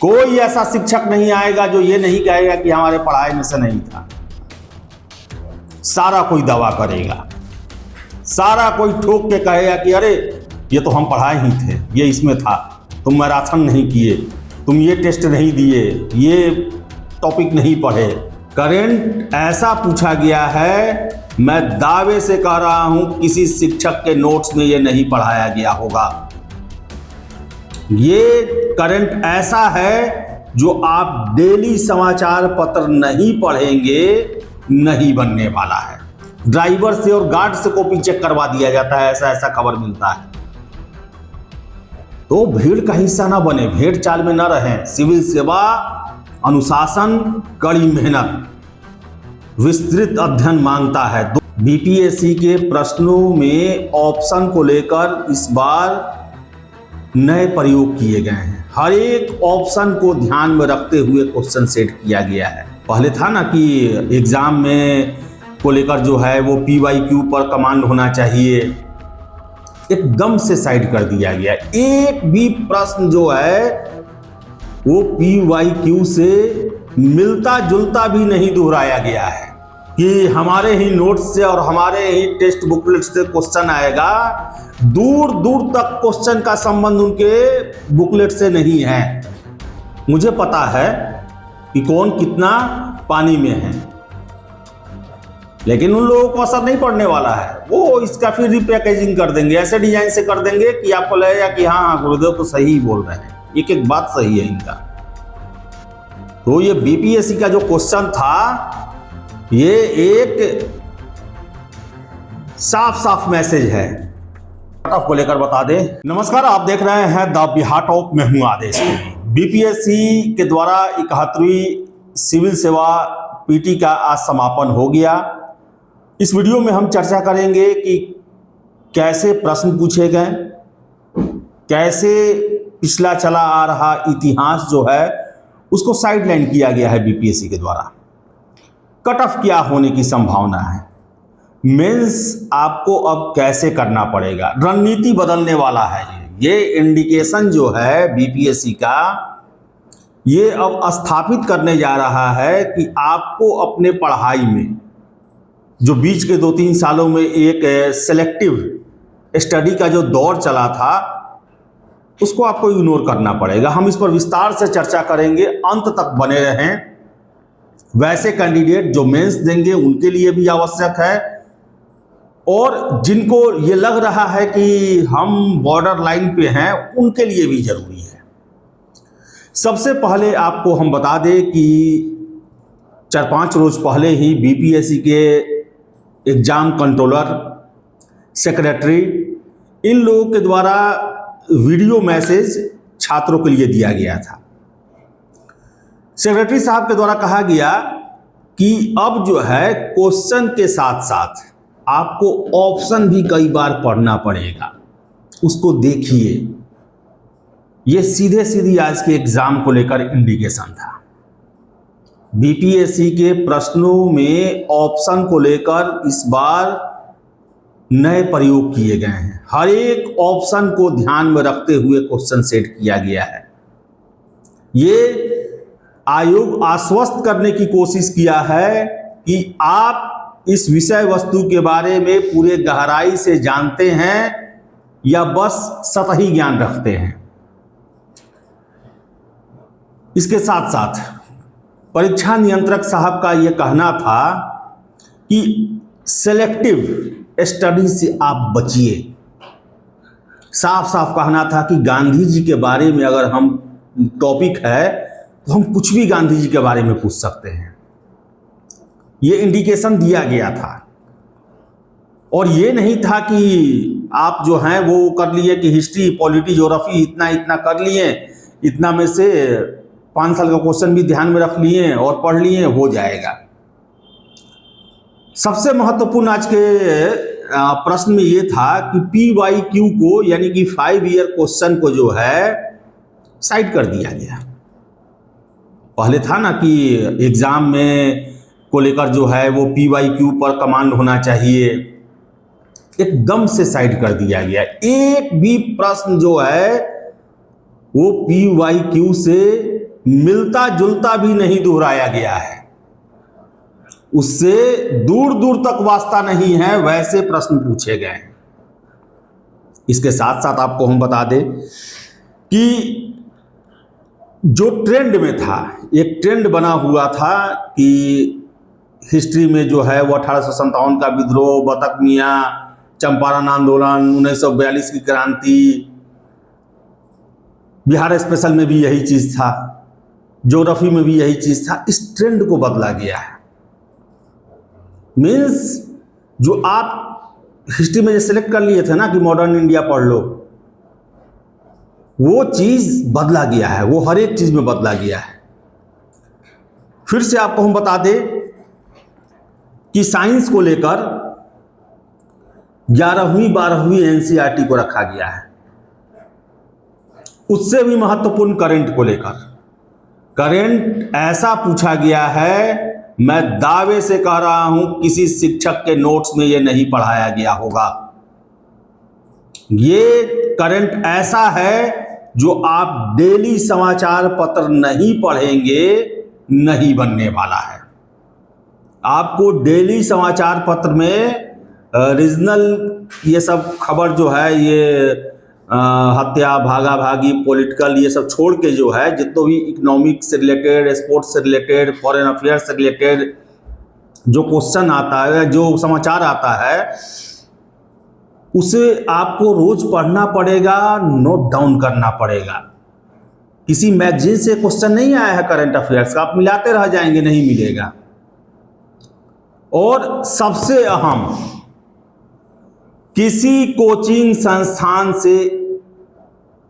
कोई ऐसा शिक्षक नहीं आएगा जो ये नहीं कहेगा कि हमारे पढ़ाई में से नहीं था। सारा कोई दावा करेगा, सारा कोई ठोक के कहेगा कि अरे ये तो हम पढ़ाए ही थे, ये इसमें था, तुम मैराथन नहीं किए, तुम ये टेस्ट नहीं दिए, ये टॉपिक नहीं पढ़े। करंट ऐसा पूछा गया है, मैं दावे से कह रहा हूं किसी शिक्षक के नोट्स में ये नहीं पढ़ाया गया होगा। ये करंट ऐसा है जो आप डेली समाचार पत्र नहीं पढ़ेंगे नहीं बनने वाला है। ड्राइवर से और गार्ड से कॉपी चेक करवा दिया जाता है, ऐसा ऐसा खबर मिलता है। तो भीड़ का हिस्सा ना बने, भेड़ चाल में ना रहें। सिविल सेवा, अनुशासन, कड़ी मेहनत, विस्तृत अध्ययन मांगता है। बीपीएससी के प्रश्नों में ऑप्शन को लेकर इस बार नए प्रयोग किए गए हैं। हर एक ऑप्शन को ध्यान में रखते हुए क्वेश्चन सेट किया गया है। पहले था ना कि एग्जाम में को लेकर जो है वो PYQ पर कमांड होना चाहिए, एकदम से साइड कर दिया गया। एक भी प्रश्न जो है वो PYQ से मिलता जुलता भी नहीं दोहराया गया है कि हमारे ही नोट्स से और हमारे ही टेक्स्ट बुकलेट से क्वेश्चन आएगा। दूर दूर तक क्वेश्चन का संबंध उनके बुकलेट से नहीं है। मुझे पता है कि कौन कितना पानी में है, लेकिन उन लोगों को असर नहीं पड़ने वाला है। वो इसका फिर रिपैकेजिंग कर देंगे, ऐसे डिजाइन से कर देंगे कि आपको लगेगा कि हाँ गुरुदेव तो सही बोल रहे हैं, एक एक बात सही है इनका। तो ये बीपीएससी का जो क्वेश्चन था ये एक साफ साफ मैसेज है। कट ऑफ को लेकर बता दें। नमस्कार, आप देख रहे हैं द बिहार टॉप, मैं हूं आदेश। बीपीएससी के द्वारा 71वीं सिविल सेवा पीटी का आज समापन हो गया। इस वीडियो में हम चर्चा करेंगे कि कैसे प्रश्न पूछे गए, कैसे पिछला चला आ रहा इतिहास जो है उसको साइडलाइन किया गया है बीपीएससी के द्वारा। कट ऑफ क्या होने की संभावना है, मेंस आपको अब कैसे करना पड़ेगा, रणनीति बदलने वाला है। ये इंडिकेशन जो है बीपीएससी का, ये अब स्थापित करने जा रहा है कि आपको अपने पढ़ाई में जो बीच के 2-3 सालों में एक सेलेक्टिव स्टडी का जो दौर चला था उसको आपको इग्नोर करना पड़ेगा। हम इस पर विस्तार से चर्चा करेंगे, अंत तक बने रहें। वैसे कैंडिडेट जो मेंस देंगे उनके लिए भी आवश्यक है, और जिनको ये लग रहा है कि हम बॉर्डर लाइन पे हैं उनके लिए भी जरूरी है। सबसे पहले आपको हम बता दें कि 4-5 रोज पहले ही बीपीएससी के एग्जाम कंट्रोलर, सेक्रेटरी, इन लोगों के द्वारा वीडियो मैसेज छात्रों के लिए दिया गया था। सेक्रेटरी साहब के द्वारा कहा गया कि अब जो है क्वेश्चन के साथ साथ आपको ऑप्शन भी कई बार पढ़ना पड़ेगा, उसको देखिए। ये सीधे सीधी आज के एग्जाम को लेकर इंडिकेशन था। बीपीएससी के प्रश्नों में ऑप्शन को लेकर इस बार नए प्रयोग किए गए हैं। हर एक ऑप्शन को ध्यान में रखते हुए क्वेश्चन सेट किया गया है। ये आयोग आश्वस्त करने की कोशिश किया है कि आप इस विषय वस्तु के बारे में पूरे गहराई से जानते हैं या बस सतही ज्ञान रखते हैं। इसके साथ साथ परीक्षा नियंत्रक साहब का यह कहना था कि सेलेक्टिव स्टडी से आप बचिए। साफ साफ कहना था कि गांधी जी के बारे में अगर हम टॉपिक है तो हम कुछ भी गांधी जी के बारे में पूछ सकते हैं। ये इंडिकेशन दिया गया था, और ये नहीं था कि आप जो हैं वो कर लिए कि हिस्ट्री, पॉलिटी, ज्योग्राफी इतना इतना कर लिए, इतना में से 5 साल का क्वेश्चन भी ध्यान में रख लिए और पढ़ लिए, हो जाएगा। सबसे महत्वपूर्ण आज के प्रश्न में ये था कि PYQ को, यानी कि 5 ईयर क्वेश्चन को जो है साइड कर दिया गया। पहले था ना कि एग्जाम में को लेकर जो है वो PYQ पर कमांड होना चाहिए, एकदम से साइड कर दिया गया। एक भी प्रश्न जो है वो PYQ से मिलता जुलता भी नहीं दोहराया गया है, उससे दूर दूर तक वास्ता नहीं है, वैसे प्रश्न पूछे गए हैं। इसके साथ साथ आपको हम बता दें कि जो ट्रेंड में था, एक ट्रेंड बना हुआ था कि हिस्ट्री में जो है वो 1857 का विद्रोह, बतख मियाँ, चंपारण आंदोलन, 1942 की क्रांति, बिहार स्पेशल में भी यही चीज़ था, ज्योग्राफी में भी यही चीज़ था। इस ट्रेंड को बदला गया है। मीन्स जो आप हिस्ट्री में सेलेक्ट कर लिए थे ना कि मॉडर्न इंडिया पढ़ लो, वो चीज़ बदला गया है, वो हर एक चीज़ में बदला गया है। फिर से आपको हम बता दें कि साइंस को लेकर 11वीं 12वीं NCERT को रखा गया है। उससे भी महत्वपूर्ण करंट को लेकर, करंट ऐसा पूछा गया है, मैं दावे से कह रहा हूं किसी शिक्षक के नोट्स में यह नहीं पढ़ाया गया होगा। ये करंट ऐसा है जो आप डेली समाचार पत्र नहीं पढ़ेंगे नहीं बनने वाला है। आपको डेली समाचार पत्र में रीजनल ये सब खबर जो है, ये हत्या, भागा भागी, पॉलिटिकल, ये सब छोड़ के जो है जितना भी इकोनॉमिक से रिलेटेड, स्पोर्ट्स से रिलेटेड, फॉरेन अफेयर्स से रिलेटेड जो क्वेश्चन आता है, जो समाचार आता है, उसे आपको रोज पढ़ना पड़ेगा, नोट डाउन करना पड़ेगा। किसी मैगजीन से क्वेश्चन नहीं आया है करंट अफेयर्स का, आप मिलाते रह जाएंगे, नहीं मिलेगा। और सबसे अहम, किसी कोचिंग संस्थान से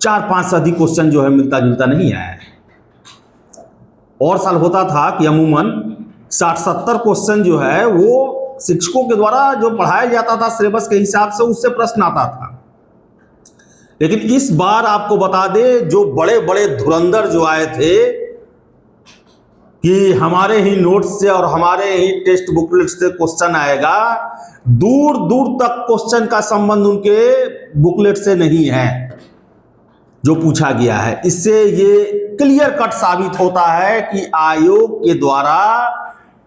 4-5 से अधिक क्वेश्चन जो है मिलता जुलता नहीं आया है। और साल होता था कि अमूमन 60-70 क्वेश्चन जो है वो शिक्षकों के द्वारा जो पढ़ाया जाता था सिलेबस के हिसाब से, उससे प्रश्न आता था। लेकिन इस बार आपको बता दें, जो बड़े बड़े धुरंधर जो आए थे कि हमारे ही नोट्स से और हमारे ही टेक्स्ट बुकलेट से क्वेश्चन आएगा, दूर दूर तक क्वेश्चन का संबंध उनके बुकलेट से नहीं है जो पूछा गया है। इससे ये क्लियर कट साबित होता है कि आयोग के द्वारा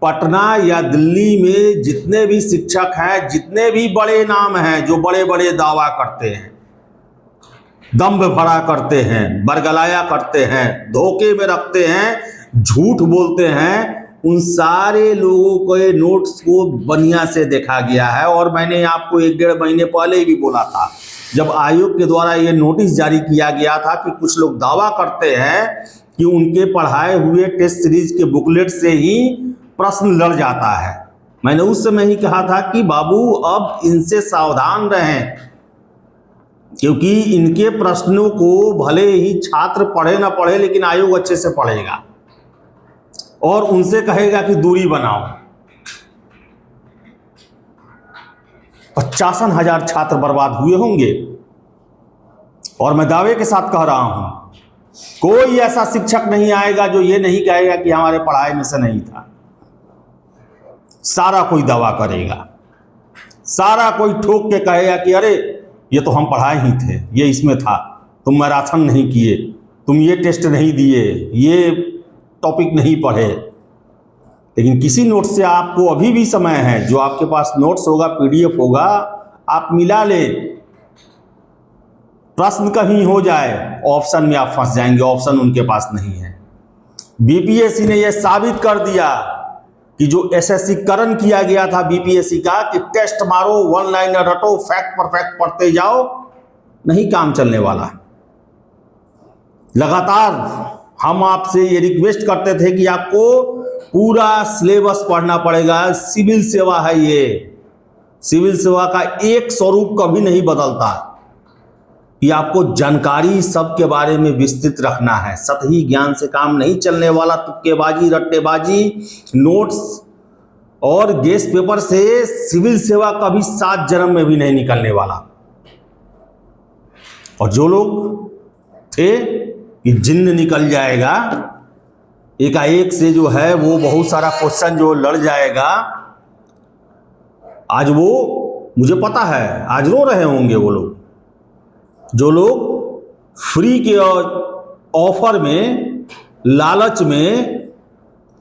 पटना या दिल्ली में जितने भी शिक्षक हैं, जितने भी बड़े नाम हैं, जो बड़े बड़े दावा करते हैं, दम्भ भरा करते हैं, बरगलाया करते हैं, धोखे में रखते हैं, झूठ बोलते हैं, उन सारे लोगों के नोट्स को बढ़िया से देखा गया है। और मैंने आपको 1-1.5 महीने पहले ही भी बोला था, जब आयोग के द्वारा ये नोटिस जारी किया गया था कि कुछ लोग दावा करते हैं कि उनके पढ़ाए हुए टेस्ट सीरीज के बुकलेट से ही प्रश्न लड़ जाता है, मैंने उस समय ही कहा था कि बाबू अब इनसे सावधान रहें, क्योंकि इनके प्रश्नों को भले ही छात्र पढ़े ना पढ़े, लेकिन आयोग अच्छे से पढ़ेगा और उनसे कहेगा कि दूरी बनाओ। 55,000 छात्र बर्बाद हुए होंगे। और मैं दावे के साथ कह रहा हूं, कोई ऐसा शिक्षक नहीं आएगा जो ये नहीं कहेगा कि हमारे पढ़ाई में से नहीं था। सारा कोई दावा करेगा, सारा कोई ठोक के कहेगा कि अरे ये तो हम पढ़ाए ही थे, ये इसमें था, तुम मैराथन नहीं किए, तुम ये टेस्ट नहीं दिए, ये टॉपिक नहीं पढ़े। लेकिन किसी नोट से आपको अभी भी समय है, जो आपके पास नोट्स होगा, PDF होगा, आप मिला ले, प्रश्न कहीं हो जाए ऑप्शन में आप फंस जाएंगे, ऑप्शन उनके पास नहीं है। BPSC ने यह साबित कर दिया कि जो SSC करण किया गया था BPSC का कि टेस्ट मारो, 1 लाइनर रटो, फैक्ट परफेक्ट पढ़ते जाओ, नहीं काम चलने वाला। लगातार हम आपसे ये रिक्वेस्ट करते थे कि आपको पूरा सिलेबस पढ़ना पड़ेगा। सिविल सेवा है ये, सिविल सेवा का एक स्वरूप कभी नहीं बदलता, कि आपको जानकारी सबके बारे में विस्तृत रखना है। सतही ज्ञान से काम नहीं चलने वाला, तुक्केबाजी, रट्टेबाजी, नोट्स और गेस पेपर से सिविल सेवा कभी 7 जन्म में भी नहीं निकलने वाला। और जो लोग थे कि जिन्न निकल जाएगा, एकाएक से जो है वो बहुत सारा क्वेश्चन जो लड़ जाएगा, आज वो मुझे पता है आज रो रहे होंगे वो लोग, जो लोग फ्री के ऑफर में, लालच में,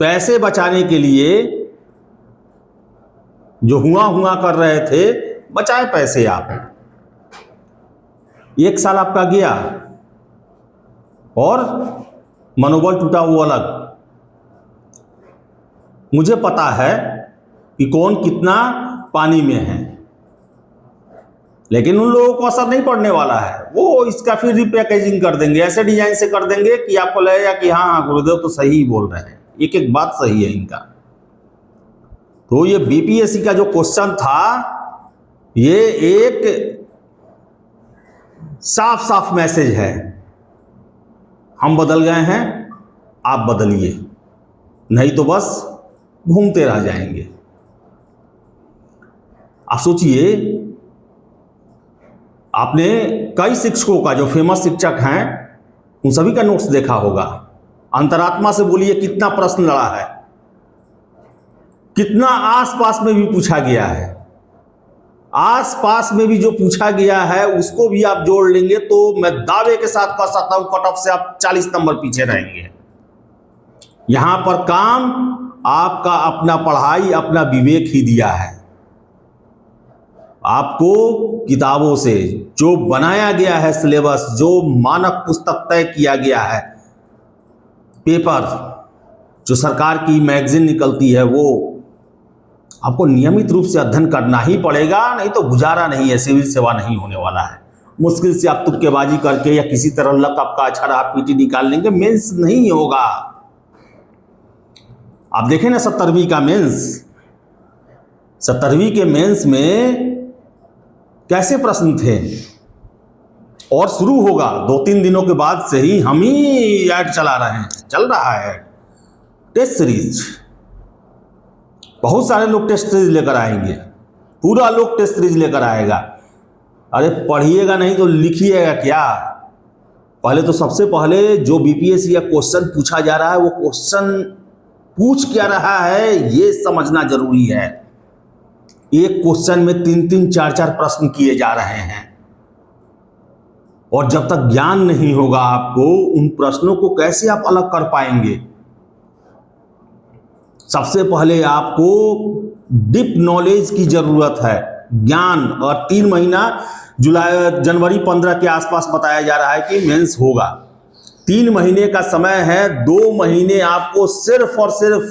पैसे बचाने के लिए जो हुआ कर रहे थे, बचाए पैसे आप। 1 साल आपका गया और मनोबल टूटा वो अलग। मुझे पता है कि कौन कितना पानी में है, लेकिन उन लोगों को असर नहीं पड़ने वाला है। वो इसका फिर रिपैकेजिंग कर देंगे, ऐसे डिजाइन से कर देंगे कि आपको लगेगा कि हाँ गुरुदेव तो सही बोल रहे हैं, एक एक बात सही है इनका। तो ये बीपीएससी का जो क्वेश्चन था, ये एक साफ साफ मैसेज है, हम बदल गए हैं, आप बदलिए, नहीं तो बस घूमते रह जाएंगे। आप सोचिए, आपने कई शिक्षकों का, जो फेमस शिक्षक हैं, उन सभी का नोट्स देखा होगा। अंतरात्मा से बोलिए कितना प्रश्न लड़ा है, कितना आसपास में भी पूछा गया है। आसपास में भी जो पूछा गया है उसको भी आप जोड़ लेंगे तो मैं दावे के साथ कह सकता हूं कट ऑफ से आप 40 नंबर पीछे रहेंगे। यहां पर काम आपका अपना पढ़ाई, अपना विवेक ही दिया है। आपको किताबों से जो बनाया गया है सिलेबस, जो मानक पुस्तक तय किया गया है, पेपर जो सरकार की मैगजीन निकलती है, वो आपको नियमित रूप से अध्ययन करना ही पड़ेगा, नहीं तो गुजारा नहीं है, सिविल सेवा नहीं होने वाला है। मुश्किल से आप तुक्केबाजी करके या किसी तरह लक आपका अच्छा रहा पीटी निकाल लेंगे, मेंस नहीं होगा। आप देखें ना 17वीं का मेंस, 17वीं के मेंस में कैसे प्रश्न थे, और शुरू होगा 2-3 दिनों के बाद से ही हम ही ऐड चला रहे हैं, चल रहा है टेस्ट सीरीज। बहुत सारे लोग टेस्ट सीरीज लेकर आएंगे, पूरा लोग टेस्ट सीरीज लेकर आएगा। अरे पढ़िएगा नहीं तो लिखिएगा क्या? पहले तो सबसे पहले जो बीपीएससी का क्वेश्चन पूछा जा रहा है, वो क्वेश्चन पूछ क्या रहा है ये समझना जरूरी है। एक क्वेश्चन में 3-3, 4-4 प्रश्न किए जा रहे हैं, और जब तक ज्ञान नहीं होगा आपको, उन प्रश्नों को कैसे आप अलग कर पाएंगे? सबसे पहले आपको डीप नॉलेज की जरूरत है, ज्ञान। और 3 महीना जनवरी 15 के आसपास बताया जा रहा है कि मेंस होगा। 3 महीने का समय है, 2 महीने आपको सिर्फ और सिर्फ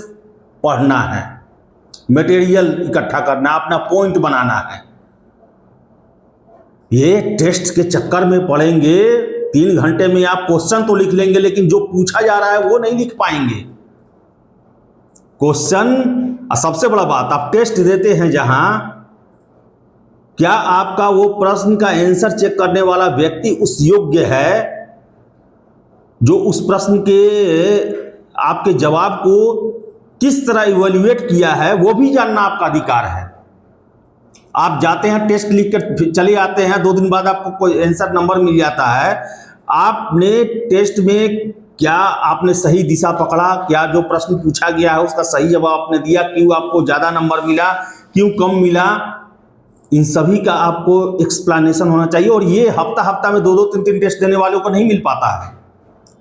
पढ़ना है, मटेरियल इकट्ठा करना, अपना पॉइंट बनाना है। ये टेस्ट के चक्कर में पढ़ेंगे, 3 घंटे में आप क्वेश्चन तो लिख लेंगे, लेकिन जो पूछा जा रहा है वो नहीं लिख पाएंगे क्वेश्चन। सबसे बड़ा बात, आप टेस्ट देते हैं जहां, क्या आपका वो प्रश्न का आंसर चेक करने वाला व्यक्ति उस योग्य है जो उस प्रश्न के आपके जवाब को किस तरह इवैल्यूएट किया है, वो भी जानना आपका अधिकार है। आप जाते हैं टेस्ट लिख कर चले आते हैं, 2 दिन बाद आपको कोई आंसर नंबर मिल जाता है। आपने टेस्ट में क्या आपने सही दिशा पकड़ा, क्या जो प्रश्न पूछा गया है उसका सही जवाब आपने दिया, क्यों आपको ज़्यादा नंबर मिला, क्यों कम मिला, इन सभी का आपको एक्सप्लेनेशन होना चाहिए। और ये हफ्ता में 2-2, 3-3 टेस्ट देने वालों को नहीं मिल पाता है।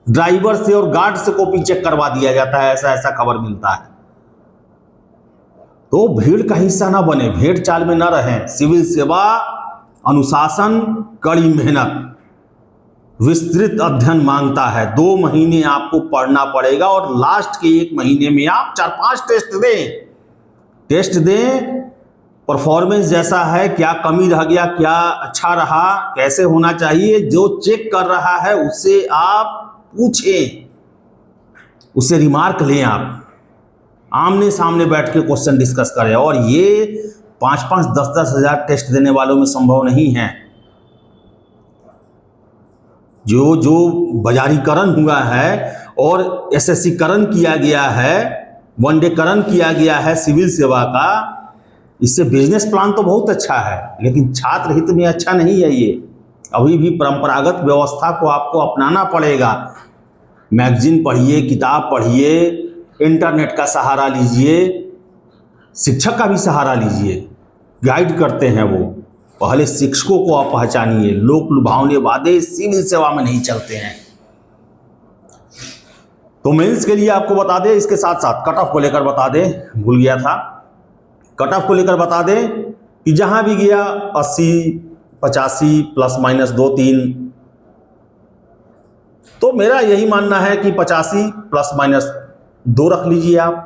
ड्राइवर से और गार्ड से कॉपी चेक करवा दिया जाता है, ऐसा खबर मिलता है। तो भीड़ का हिस्सा ना बने, भेड़ चाल में ना रहें। सिविल सेवा, अनुशासन, कड़ी मेहनत, विस्तृत अध्ययन मांगता है। 2 महीने आपको पढ़ना पड़ेगा, और लास्ट के 1 महीने में आप 4-5 टेस्ट दें। परफॉर्मेंस जैसा है, क्या कमी रह गया, क्या अच्छा रहा, कैसे होना चाहिए, जो चेक कर रहा है उससे आप पूछें, उससे रिमार्क लें। आप आमने सामने बैठ के क्वेश्चन डिस्कस करें। और ये 5-5, 10-10 हज़ार टेस्ट देने वालों में संभव नहीं है। जो बाजारीकरण हुआ है और एसएससीकरण किया गया है, वनडेकरण किया गया है सिविल सेवा का, इससे बिजनेस प्लान तो बहुत अच्छा है, लेकिन छात्र हित में अच्छा नहीं है। ये अभी भी परंपरागत व्यवस्था को आपको अपनाना पड़ेगा। मैगजीन पढ़िए, किताब पढ़िए, इंटरनेट का सहारा लीजिए, शिक्षक का भी सहारा लीजिए, गाइड करते हैं वो। पहले शिक्षकों को आप पहचानिए। लोक लुभावने वादे सिविल सेवा में नहीं चलते हैं। तो मेंस के लिए आपको बता दें, इसके साथ साथ कट ऑफ को लेकर बता दें, भूल गया था, कट ऑफ को लेकर बता दें कि जहां भी गया 80, 85 प्लस माइनस 2-3, तो मेरा यही मानना है कि 85 प्लस माइनस 2 रख लीजिए आप।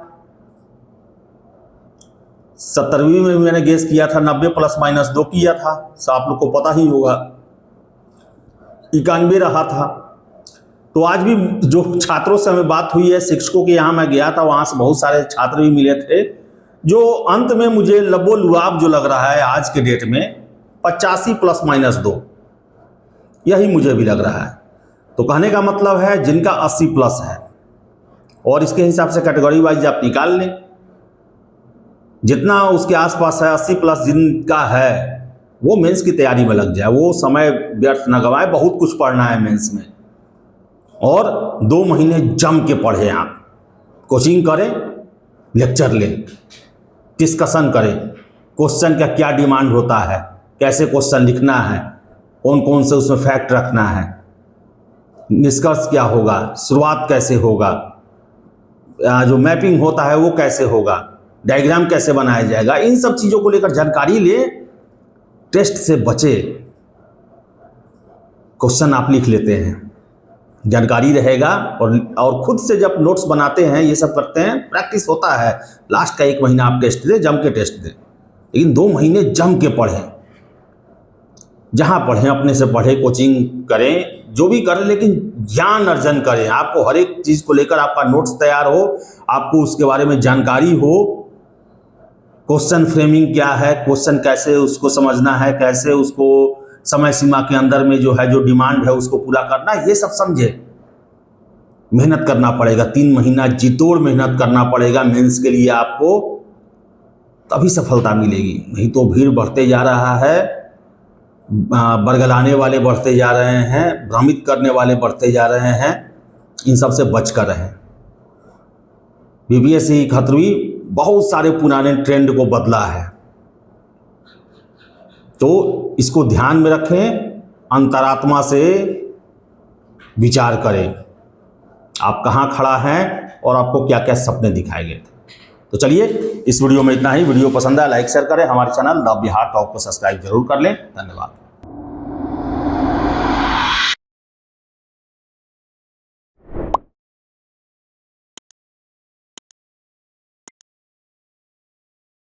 70वीं में मैंने गेस किया था 90 प्लस माइनस 2 किया था, आप लोग को पता ही होगा 91 रहा था। तो आज भी जो छात्रों से हमें बात हुई है, शिक्षकों के यहाँ मैं गया था, वहाँ से बहुत सारे छात्र भी मिले थे, जो अंत में मुझे लबोलुआब जो लग रहा है आज के डेट में 85 प्लस माइनस 2, यही मुझे भी लग रहा है। तो कहने का मतलब है जिनका 80 प्लस है, और इसके हिसाब से कैटेगरी वाइज आप निकाल लें, जितना उसके आसपास है 80 प्लस जिनका है वो मेंस की तैयारी में लग जाए, वो समय व्यर्थ न गवाए। बहुत कुछ पढ़ना है मेंस में, और 2 महीने जम के पढ़े, आप कोचिंग करें, लेक्चर लें, डिस्कशन करें, क्वेश्चन का क्या डिमांड होता है, कैसे क्वेश्चन लिखना है, कौन कौन से उसमें फैक्ट रखना है, निष्कर्ष क्या होगा, शुरुआत कैसे होगा, जो मैपिंग होता है वो कैसे होगा, डायग्राम कैसे बनाया जाएगा, इन सब चीज़ों को लेकर जानकारी ले, टेस्ट से बचे। क्वेश्चन आप लिख लेते हैं, जानकारी रहेगा, और खुद से जब नोट्स बनाते हैं, ये सब करते हैं, प्रैक्टिस होता है। लास्ट का 1 महीना आप टेस्ट दें, जम के टेस्ट दें, लेकिन 2 महीने जम के पढ़ें, जहाँ पढ़ें अपने से पढ़ें, कोचिंग करें, जो भी करें, लेकिन ज्ञान अर्जन करें। आपको हर एक चीज़ को लेकर आपका नोट्स तैयार हो, आपको उसके बारे में जानकारी हो, क्वेश्चन फ्रेमिंग क्या है, क्वेश्चन कैसे उसको समझना है, कैसे उसको समय सीमा के अंदर में जो है जो डिमांड है उसको पूरा करना है, ये सब समझे। मेहनत करना पड़ेगा, 3 महीना जीतोड़ मेहनत करना पड़ेगा मेंस के लिए आपको, तभी सफलता मिलेगी। नहीं तो भीड़ बढ़ते जा रहा है, बरगलाने वाले बढ़ते जा रहे हैं, भ्रमित करने वाले बढ़ते जा रहे हैं, इन सब से बच कर रहें। बीपीएससी खतरवी बहुत सारे पुराने ट्रेंड को बदला है, तो इसको ध्यान में रखें, अंतरात्मा से विचार करें, आप कहाँ खड़ा हैं और आपको क्या क्या सपने दिखाए गए थे। तो चलिए, इस वीडियो में इतना ही। वीडियो पसंद आया लाइक शेयर करें, हमारे चैनल द बिहार टॉप को सब्सक्राइब जरूर कर लें। धन्यवाद।